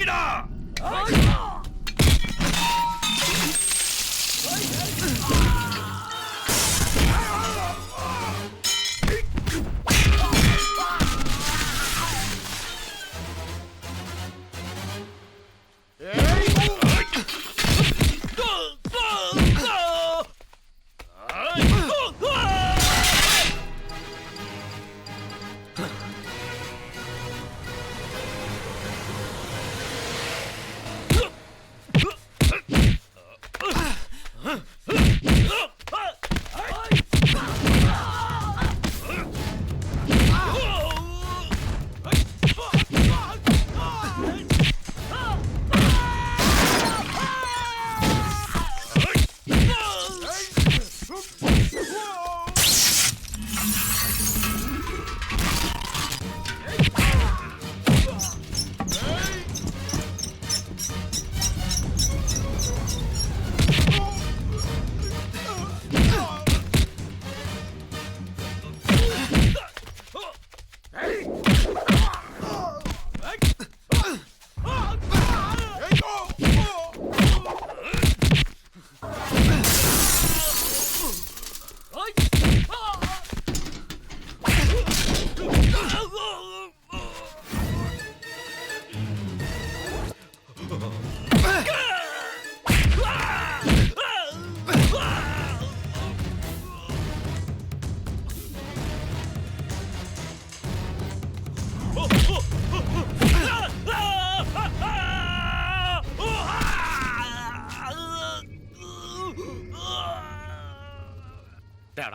మీనా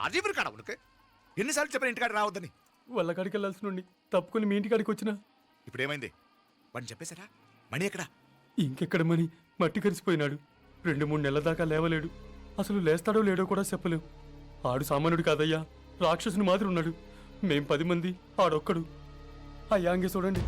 రాజీవుడు కాడ ఉనకు ఎన్నిసార్లు చెప్పిన ఇంటికాడ రావద్దని. వాళ్ళ కాడికి వెళ్ళాల్సి నుండి తప్పుకొని మీ ఇంటికాడికి వచ్చినా ఇప్పుడు ఏమైంది? వాడిని చెప్పేశారా? మణి ఎక్కడా? ఇంకెక్కడ మని మట్టి కరిసిపోయినాడు. 2-3 నెలల దాకా లేవలేడు. అసలు లేస్తాడో లేడో కూడా చెప్పలేవు. ఆడు సామాన్యుడు కాదయ్యా, రాక్షసుని మాదిరి ఉన్నాడు. మేం 10 మంది, ఆడొక్కడు. అయ్యా అంగే చూడండి.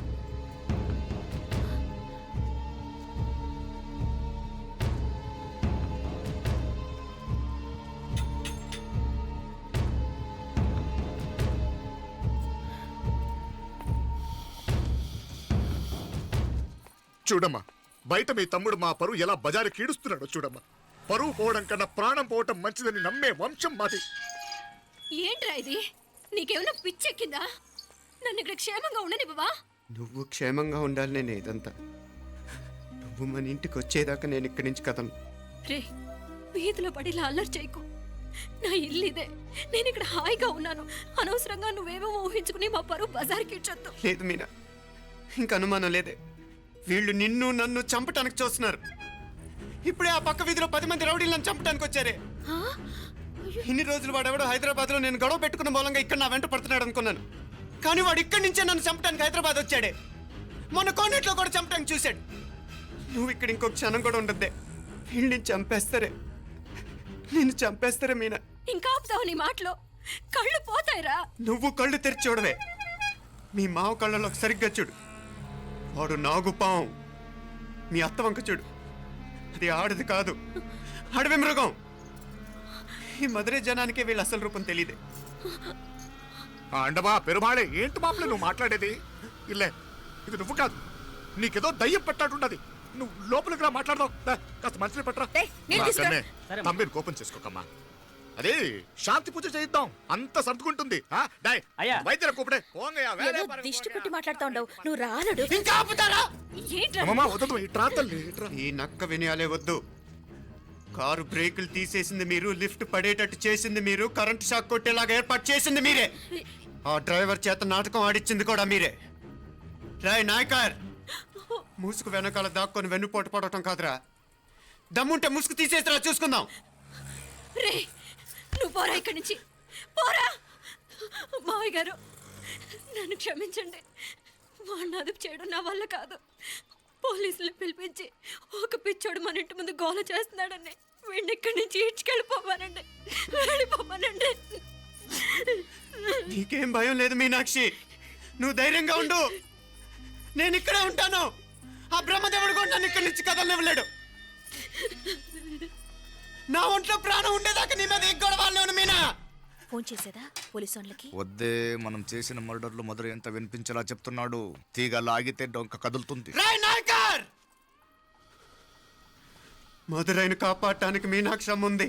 చూడమ్మా, బయట మీ తమ్ముడు మా పరువు ఎలా బజారు కీడుస్తున్నాడో చూడమ్మా. పరువు పోవడం కన్నా ప్రాణం పోవటం మంచిదని నమ్మే వంశం మాది. ఏంట్రా ఇది? నీకేమైనా పిచ్చెక్కిందా? నన్ను ఇక్కడ క్షేమంగా ఉండనివ్వవా? నువ్వు క్షేమంగా ఉండాలి. నేను ఏదంతా నువ్వు మన ఇంటికి వచ్చేదాకా నేను ఇక్కడి నుంచి కదలను. రే, వీధిలో పడి ఇలా అల్లరి చేయకు. నా ఇల్లు ఇదే, నేను ఇక్కడ హాయిగా ఉన్నాను. అనవసరంగా నువ్వేమో ఊహించుకుని మా పరువు బజార్కి ఇచ్చొద్దు. లేదు మీనా, ఇంక అనుమానం లేదే. వీళ్ళు నిన్ను నన్ను చంపటానికి చూస్తున్నారు. ఇప్పుడే ఆ పక్క వీధిలో 10 మంది రౌడీలు నన్ను చంపడానికి వచ్చారే. ఇన్ని రోజులు వాడెవడో హైదరాబాద్ లో నేను గొడవ పెట్టుకున్న మూలంగా ఇక్కడ నా వెంట పడుతున్నాడు అనుకున్నాను. కానీ వాడు ఇక్కడి నుంచే నన్ను చంపడానికి హైదరాబాద్ వచ్చాడే. మొన్న కోనేట్లో కూడా చంపడానికి చూశాడు. నువ్వు ఇక్కడ ఇంకొక క్షణం కూడా ఉండద్దే. వీళ్ళని చంపేస్తారే, నిన్ను చంపేస్తారే మీనా. ఇంకా ఆపుతావు నీ మాటలో? కళ్ళు పోతాయిరా. నువ్వు కళ్ళు తెరిచి చూడవే. మీ మావ కళ్ళలో సరిగ్గా చూడు. వాడు నాగుపాం. మీ అత్త వంక చూడు, అది ఆడది కాదు, అడవి మృగం. ఈ మధుரை జనానికే వీళ్ళ అసలు రూపం తెలియదే. అండమా పెరుమాళే, ఏంటి మాపలే నువ్వు మాట్లాడేది? ఇల్లే, ఇది నువ్వు కాదు, నీకేదో దయ్యం పట్టాడున్నది. నువ్వు లోపలికి రా, మాట్లాడదాం. కాస్త మంచిని పట్టరా. తమ్మిని కోపం చేసుకోకమ్మా. అదే శాంతి పూజ చేయిద్దాం, అంత సర్దుకుంటుంది. వైద్యుల కూపడే దిష్టి పెట్టి మాట్లాడుతా ఉండవు. నువ్వు రానడు. ఈ నక్క వినయాలే వద్దు. కారు బ్రేకులు తీసేసింది మీరు, లిఫ్ట్ పడేటట్టు చేసింది మీరు, కరెంట్ షాక్ కొట్టేలాగా ఏర్పాటు చేసింది మీరే. ఆ డ్రైవర్ చేత నాటకం ఆడిచ్చింది కూడా మీరే. రాయ్ నాయకర్, ముసుగు వెనకాల దాక్కొని వెన్నుపోటు పడటం కాదురా. దమ్ముంటే ముసుగు తీసేసిరా, చూసుకుందాం. నువ్వు పోరా ఇక్కడి నుంచి, పోరా. మావయ్య గారు, నన్ను క్షమించండి. వాడిని అదుపు చేయడం నా వల్ల కాదు. పోలీసులు పిలిపించి ఒక పిచ్చోడు మన ఇంటి ముందు గోల చేస్తున్నాడని వీడిని ఇక్కడి నుంచి ఈడ్చుకెళ్ళిపోవానండి, వెళ్ళిపోవానండి. నీకేం భయం లేదు మీనాక్షి, నువ్వు ధైర్యంగా ఉండు. నేను ఇక్కడే ఉంటాను. ఆ బ్రహ్మదేవుడు కూడా నన్ను ఇక్కడి నుంచి కదలనివ్వలేడు. నా ఒంట్లో ప్రాణం ఉండేదాకా నీ మీద గొడవలు. మీనా ఫోన్ చేసేదా పోలీసు వాళ్ళకి? వద్దే, మనం చేసిన మర్డర్లు మధుర ఎంత వినిపించేలా చెప్తున్నాడు. తీగ లాగితే డొంక కదులుతుంది. రాయ్ నాయకర్, మధురైని కాపాడటానికి మీనాక్షి అమ్మ ఉంది.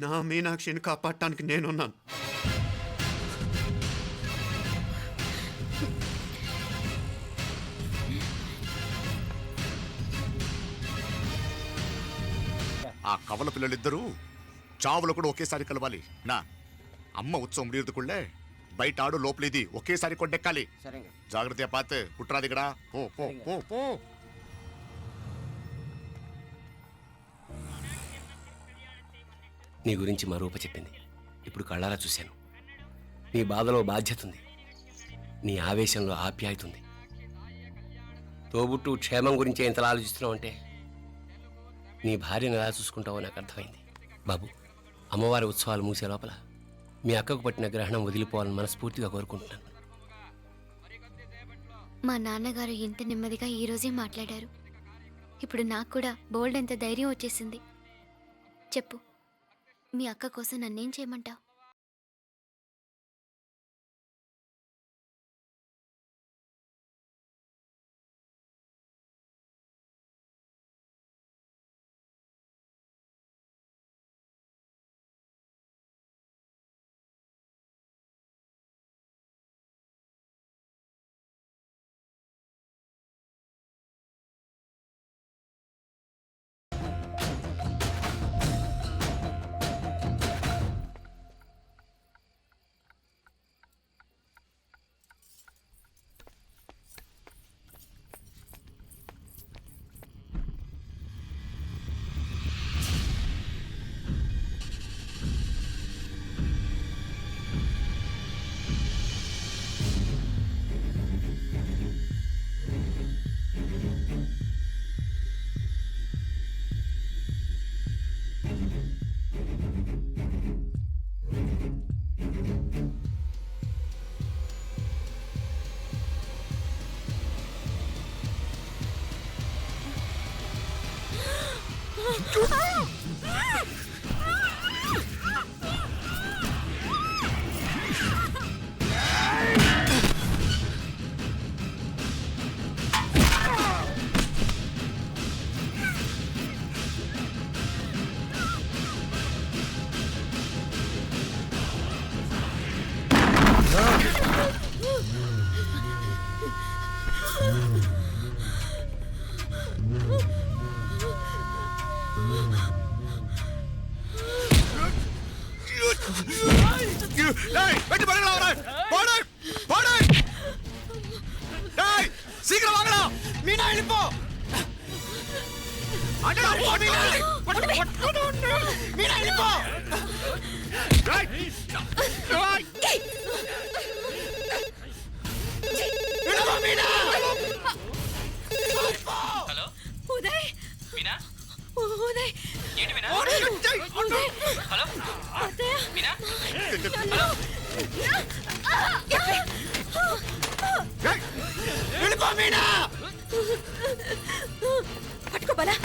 నా మీనాక్షిని కాపాడటానికి నేనున్నాను. ఆ కవల పిల్లలిద్దరూ చావులు కూడా ఒకేసారి కలవాలి. నా అమ్మ ఉత్సవం ముడియదుకుళ్ళే బయట ఆడు లోపలిది ఒకేసారి కొట్టెక్కాలి. జాగ్రత్త పాత్ కుట్రాది ఇక్కడ పో పో పో పో. నీ గురించి మా రూప చెప్పింది. ఇప్పుడు కళ్ళారా చూశాను. నీ బాధలో బాధ్యత ఉంది, నీ ఆవేశంలో ఆప్యాయత ఉంది. తోబుట్టు క్షేమం గురించి ఎంతలా ఆలోచిస్తున్నావు అంటే నీ భార్యను ఎలా చూసుకుంటావో నాకు అర్థమైంది. బాబు, అమ్మవారి ఉత్సవాలు మూసే లోపల మీ అక్కకు పట్టిన గ్రహణం వదిలిపోవాలని మనస్ఫూర్తిగా కోరుకుంటున్నాను. మా నాన్నగారు ఇంత నెమ్మదిగా ఈరోజే మాట్లాడారు. ఇప్పుడు నాకు కూడా బోల్డ్ ఎంత ధైర్యం వచ్చేసింది. చెప్పు, మీ అక్క కోసం నన్నేం చేయమంటావు? சீக்கிரம் வாங்கடா. மீனா எழுப்போ. அடடா மீனா எழுப்போ. హలో ఉదయ్. మీనా ఉదయ్ ఏంటి మీనా? ఉదయ్ హలో అత్తయ్య మీనా హలో వెళ్ళిపో మీనా. పట్టుకో బలా.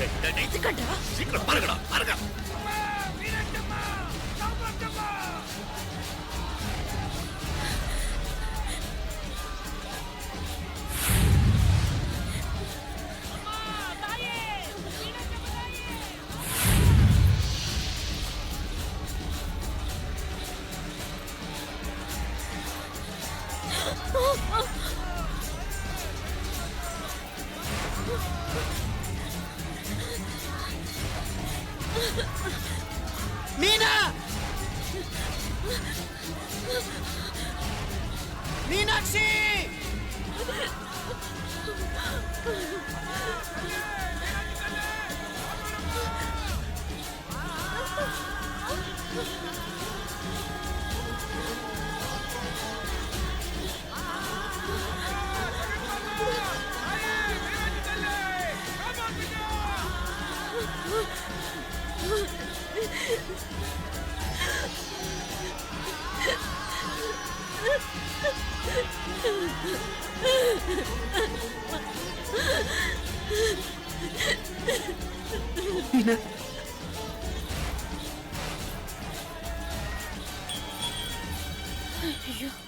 ఎందుకంటా? శీఘ్రం పరగడా పరగ. మీనా మీనాక్షి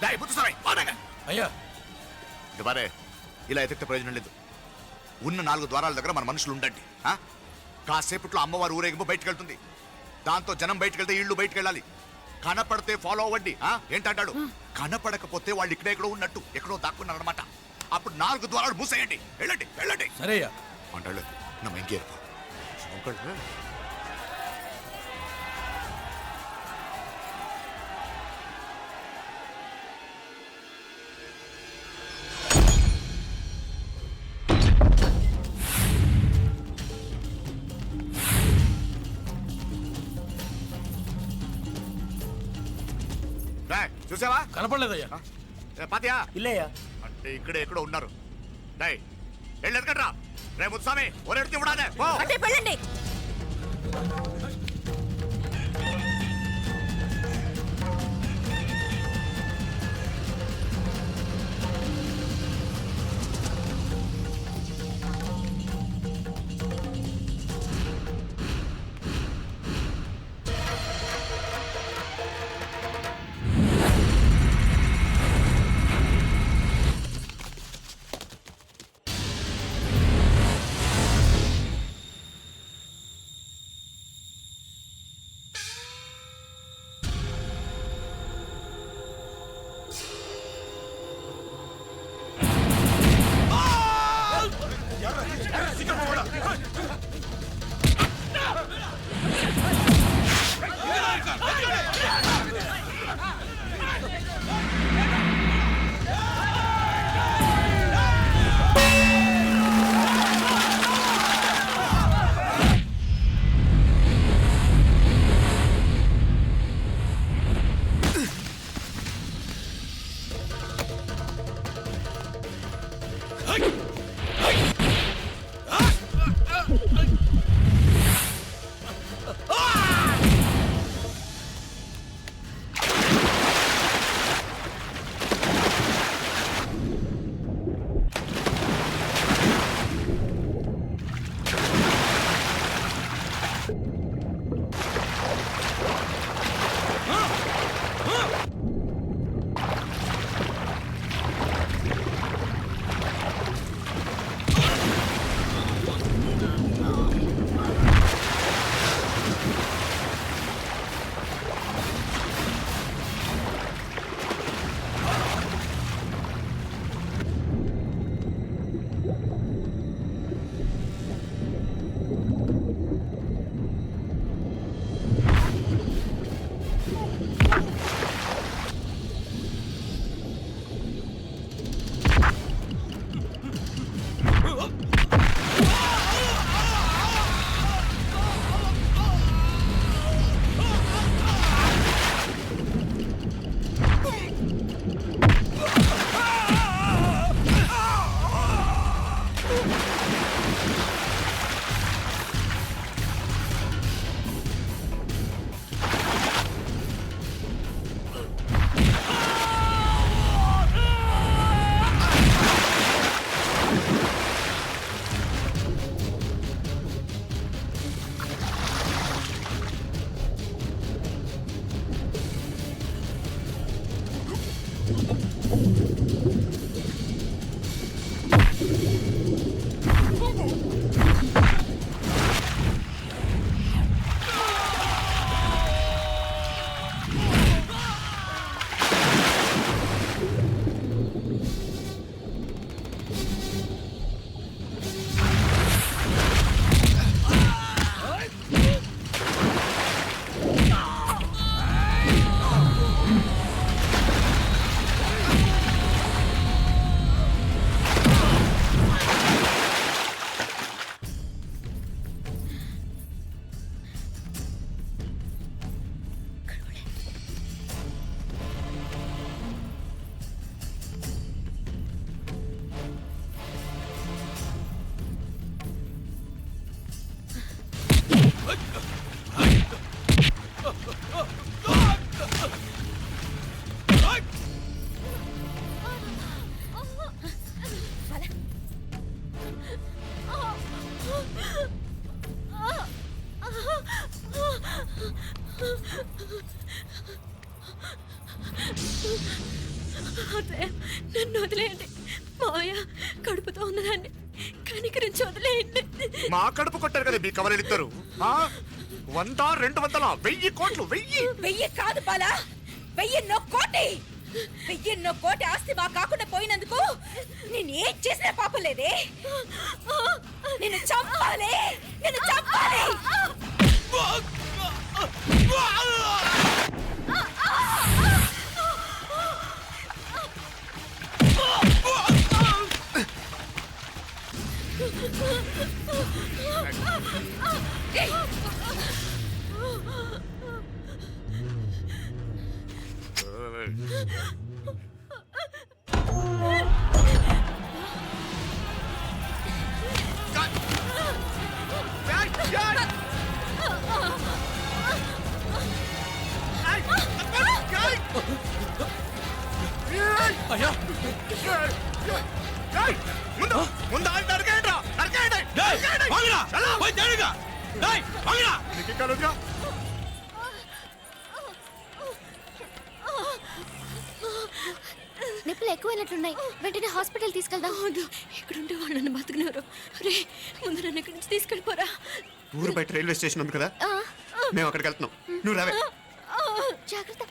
డేయ్, ముత్తుస్వామి, వాడగా. అయ్యా ఇక బారే, ఇలా ఎతికితే ప్రయోజనం లేదు. ఉన్న 4 ద్వారాల దగ్గర మన మనుషులు ఉండండి. ఆ? కాసేపట్లో అమ్మవారు ఊరేగింపు బయటికి వెళ్తుంది. దాంతో జనం బయటికి వెళ్తే ఇళ్ళు బయటికి వెళ్ళాలి. కనపడితే ఫాలో అవ్వండి. ఏంటంటాడు? కనపడకపోతే వాళ్ళు ఇక్కడెక్కడో ఉన్నట్టు ఎక్కడో దాక్కున్నారు అనమాట. అప్పుడు 4 ద్వారాలు మూసేయండి. వెళ్ళండి వెళ్ళండి సరే అయ్యా అంటాడు. நம்ம எங்கே இருப்போம்? చూసావా? కనపడలేదయ్యా. పాతియా ఇల్లయ్యా అంటే ఇక్కడే ఎక్కడో ఉన్నారు. డై వెళ్ళదు కట్రా. రే ముత్తుస్వామి, ఒరెడితే ఇవ్వడానే పో. అంటే వెళ్ళండి. అదే నన్ను వదిలేయండి మావయ్య కడుపుతో ఉన్నదాన్ని కనికరించి వదిలేయండి. మా కడుపు కొట్టారు కదా మీ కవలలు ఇద్దరు 100, 200, 1000 కోట్లు 1000. 1000 కాదు బాలా, 1000 కోటి. 1000 కోటి ఆస్తి మా కాకుండా పోయినందుకు నేను ఏం చేసిన పాపం లేదే. నిన్ను చంపాలి, నిన్ను చంపాలి. ముందు ఆయన నరకేయండిరా, నరకేయండి. నీకు ఇంకా రోజుగా? నొప్పులు ఎక్కువైనట్లున్నాయి, వెంటనే హాస్పిటల్ తీసుకెళ్దాం. అవును, ఇక్కడుంటే వాళ్ళు నన్ను బతుకున్నారు. రే ముందు నన్ను ఇక్కడి నుంచి తీసుకెళ్ళిపోరా. ఊరు బయట రైల్వే స్టేషన్ ఉంది కదా, మేము అక్కడికి వెళ్తున్నాం. నువ్వు రావే. జాగ్రత్త.